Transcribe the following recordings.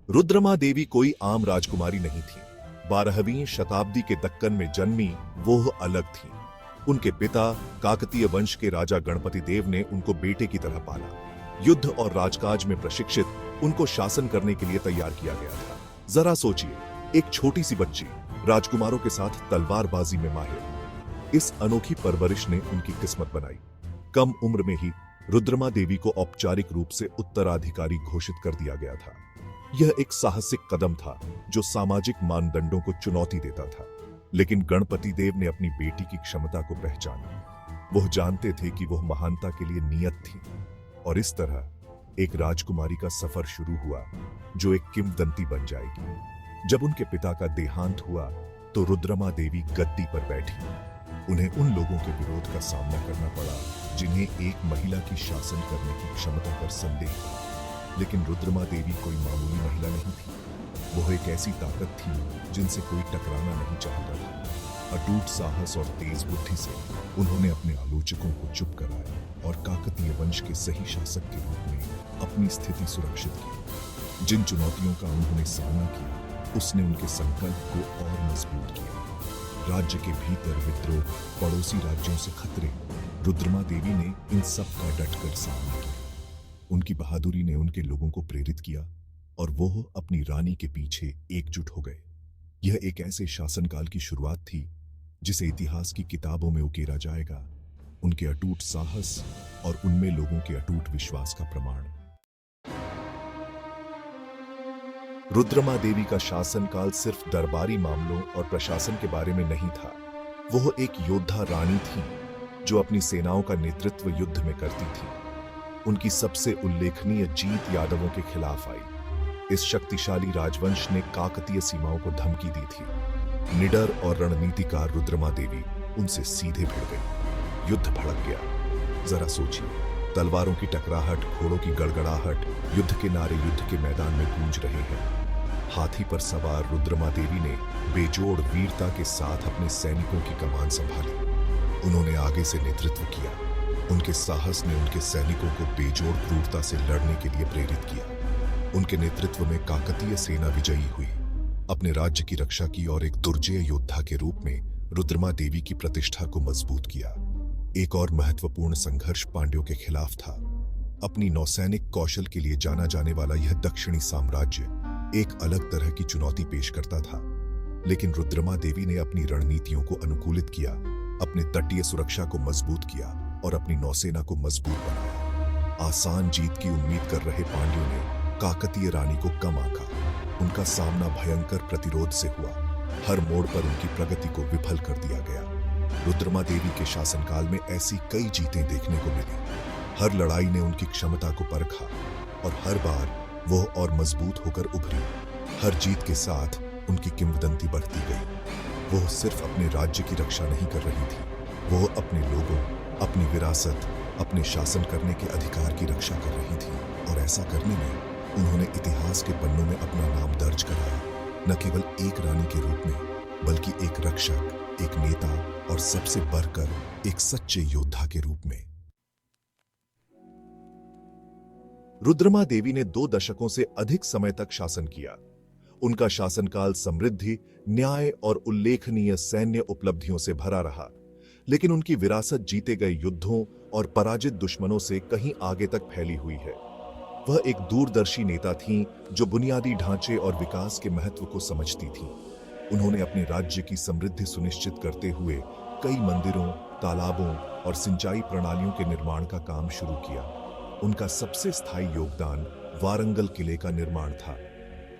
रुद्रमा देवी कोई आम राजकुमारी नहीं थी। 12वीं शताब्दी के दक्कन में जन्मी वो अलग थी। उनके पिता काकतीय वंश के राजा गणपति देव ने उनको बेटे की तरह पाला। युद्ध और राजकाज में प्रशिक्षित उनको शासन करने के लिए तैयार किया गया था। जरा सोचिए, एक छोटी सी बच्ची राजकुमारों के साथ तलवारबाजी में माहिर। इस अनोखी परवरिश ने उनकी किस्मत बनाई। कम उम्र में ही रुद्रमा देवी को औपचारिक रूप से उत्तराधिकारी घोषित कर दिया गया था। यह एक साहसिक कदम था जो सामाजिक मानदंडों को चुनौती देता था, लेकिन गणपति देव ने अपनी बेटी की क्षमता को पहचाना। वह जानते थे कि वह महानता के लिए नियत थी, और इस तरह एक राजकुमारी का सफर शुरू हुआ जो एक किंवदंती बन जाएगी। जब उनके पिता का देहांत हुआ तो रुद्रमा देवी गद्दी पर बैठी। उन्हें उन लोगों के विरोध का सामना करना पड़ा जिन्हें एक महिला की शासन करने की क्षमता पर संदेह था। लेकिन रुद्रमा देवी कोई मामूली महिला नहीं थी। वह एक ऐसी ताकत थी जिनसे कोई टकराना नहीं चाहता था। अटूट साहस और तेज बुद्धि से उन्होंने अपने आलोचकों को चुप कराया और काकतीय वंश के सही शासक के रूप में अपनी स्थिति सुरक्षित की। जिन चुनौतियों का उन्होंने सामना किया, उसने उनके संकल्प को और मजबूत किया। राज्य के भीतर विद्रोह, पड़ोसी राज्यों से खतरे, रुद्रमा देवी ने इन सब का डटकर सामना किया। उनकी बहादुरी ने उनके लोगों को प्रेरित किया और वो अपनी रानी के पीछे एकजुट हो गए। यह एक ऐसे शासनकाल की शुरुआत थी जिसे इतिहास की किताबों में उकेरा जाएगा, उनके अटूट साहस और उनमें लोगों के अटूट विश्वास का प्रमाण। रुद्रमा देवी का शासनकाल सिर्फ दरबारी मामलों और प्रशासन के बारे में नहीं था। वह एक योद्धा रानी थी जो अपनी सेनाओं का नेतृत्व युद्ध में करती थी। उनकी सबसे उल्लेखनीय जीत यादवों के खिलाफ आई। इस शक्तिशाली राजवंश ने काकतीय सीमाओं को धमकी दी थी। निडर और रणनीतिकार रुद्रमा देवी उनसे सीधे भिड़ गई। युद्ध भड़क गया। जरा सोचिए, तलवारों की टकराहट, घोड़ों की गड़गड़ाहट, युद्ध के नारे युद्ध के मैदान में गूंज रहे हैं। हाथी पर सवार रुद्रमा देवी ने बेजोड़ वीरता के साथ अपने सैनिकों की कमान संभाली। उन्होंने आगे से नेतृत्व किया। उनके साहस ने उनके सैनिकों को बेजोड़ क्रूरता से लड़ने के लिए प्रेरित किया। उनके नेतृत्व में काकतीय सेना विजयी हुई, अपने राज्य की रक्षा की और एक दुर्जय योद्धा के रूप में रुद्रमा देवी की प्रतिष्ठा को मजबूत किया। एक और महत्वपूर्ण संघर्ष पांड्यों के खिलाफ था। अपनी नौसैनिक कौशल के लिए जाना जाने वाला यह दक्षिणी साम्राज्य एक अलग तरह की चुनौती पेश करता था, लेकिन रुद्रमा देवी ने अपनी रणनीतियों को अनुकूलित किया, अपने तटीय सुरक्षा को मजबूत किया और अपनी नौसेना को मजबूत बनाया। आसान जीत की उम्मीद कर रहे पांड्यों ने काकतीय रानी को कम आंका। उनका सामना भयंकर प्रतिरोध से हुआ। हर मोड़ पर उनकी प्रगति को विफल कर दिया गया। रुद्रमा देवी के शासनकाल में ऐसी कई जीतें देखने को मिली। हर लड़ाई ने उनकी क्षमता को परखा और हर बार वो और मजबूत होकर उभरी। हर जीत के साथ उनकी किंवदंती बढ़ती गई। वो सिर्फ अपने राज्य की रक्षा नहीं कर रही थी, वो अपने लोगों, अपनी विरासत, अपने शासन करने के अधिकार की रक्षा कर रही थी। और ऐसा करने में उन्होंने इतिहास के पन्नों में अपना नाम दर्ज कराया, न केवल एक रानी के रूप में, बल्कि एक रक्षक, एक नेता और सबसे बढ़कर एक सच्चे योद्धा के रूप में। रुद्रमा देवी ने 2 दशकों से अधिक समय तक शासन किया। उनका शासनकाल समृद्धि, न्याय और उल्लेखनीय सैन्य उपलब्धियों से भरा रहा, लेकिन उनकी विरासत जीते गए युद्धों और पराजित दुश्मनों से कहीं आगे तक फैली हुई है। वह एक दूरदर्शी नेता थीं जो बुनियादी ढांचे और विकास के महत्व को समझती थीं। उन्होंने अपने राज्य की समृद्धि सुनिश्चित करते हुए कई मंदिरों, तालाबों और सिंचाई प्रणालियों के निर्माण का काम शुरू किया। उनका सबसे स्थायी योगदान वारंगल किले का निर्माण था।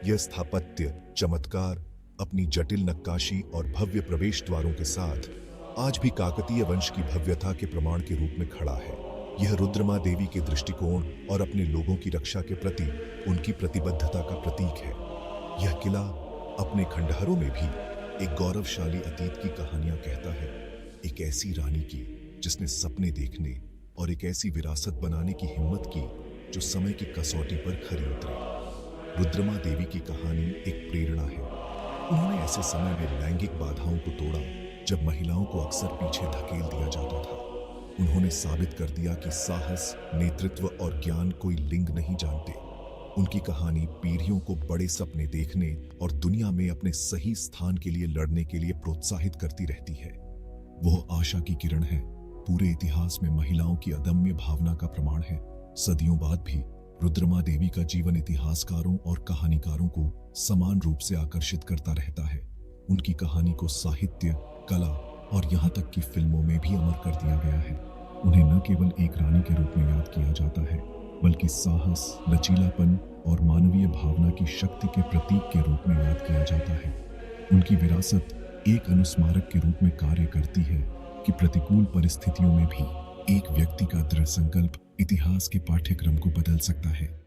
यह स्थापत्य चमत्कार अपनी जटिल नक्काशी और भव्य प्रवेश द्वारों के साथ आज भी काकतीय वंश की भव्यता के प्रमाण के रूप में खड़ा है। यह रुद्रमा देवी के दृष्टिकोण और अपने लोगों की रक्षा के प्रति उनकी प्रतिबद्धता का प्रतीक है। यह किला अपने खंडहरों में भी एक गौरवशाली अतीत की कहानियां कहता है, एक ऐसी रानी की जिसने सपने देखने और एक ऐसी विरासत बनाने की हिम्मत की जो समय की कसौटी पर खरी उतरी। रुद्रमा देवी की कहानी एक प्रेरणा है। उन्होंने ऐसे समय में लैंगिक बाधाओं को तोड़ा जब महिलाओं को अक्सर पीछे धकेल दिया जाता था। उन्होंने साबित कर दिया कि साहस, नेतृत्व और ज्ञान कोई लिंग नहीं जानते। उनकी कहानी पीढ़ियों को बड़े सपने देखने और दुनिया में अपने सही स्थान के लिए लड़ने के लिए प्रोत्साहित करती रहती है। वह आशा की किरण है, पूरे इतिहास में महिलाओं की अदम्य भावना का प्रमाण है। सदियों बाद भी रुद्रमा देवी का जीवन इतिहासकारों और कहानीकारों को समान रूप से आकर्षित करता रहता है। उनकी कहानी को साहित्य, कला और यहाँ तक कि फिल्मों में भी अमर कर दिया गया है। उन्हें न केवल एक रानी के रूप में याद किया जाता है, बल्कि साहस, लचीलापन और मानवीय भावना की शक्ति के प्रतीक के रूप में याद किया जाता है। उनकी विरासत एक अनुस्मारक के रूप में कार्य करती है कि प्रतिकूल परिस्थितियों में भी एक व्यक्ति का दृढ़ संकल्प इतिहास के पाठ्यक्रम को बदल सकता है।